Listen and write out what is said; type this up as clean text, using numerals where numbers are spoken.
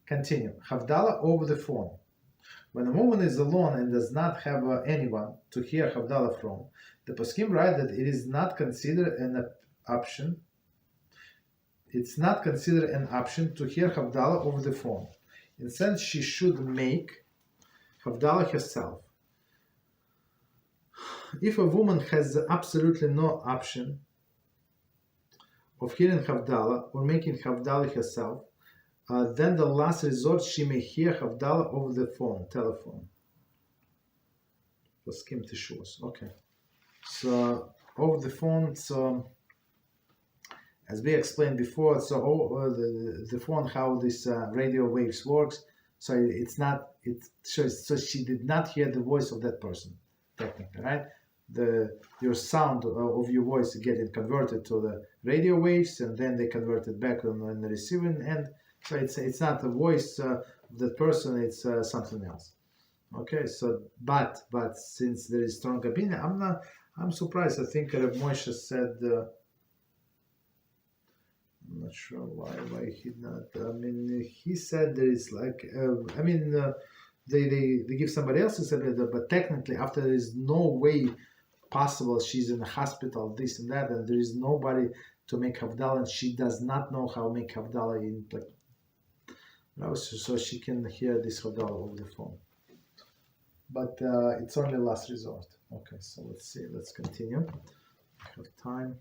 Continue. Havdalah over the phone. When a woman is alone and does not have anyone to hear Havdalah from, the poskim write that it is not considered an option. It's not considered an option to hear Havdalah over the phone. Instead, she should make Havdalah herself. If a woman has absolutely no option of hearing Havdalah or making Havdalah herself, then the last resort she may hear Havdalah over the telephone. Poskim Teshuvos. Okay. So over the phone, so as we explained before, so the phone, how this radio waves works. So it's not. So she did not hear the voice of that person, technically, right? Your sound of your voice getting converted to the radio waves, and then they convert it back on the receiving end. So it's not the voice of that person. It's something else. Okay. So but since there is strong opinion, I'm surprised. I think Reb Moshe said. I'm not sure why he not. I mean, he said there is like. They give somebody else to say that, but technically, after there is no way possible, she's in the hospital, this and that, and there is nobody to make Havdalah, and she does not know how to make Havdalah in like. So she can hear this Havdalah over the phone. But it's only last resort. Okay, so let's see. Let's continue. I have time.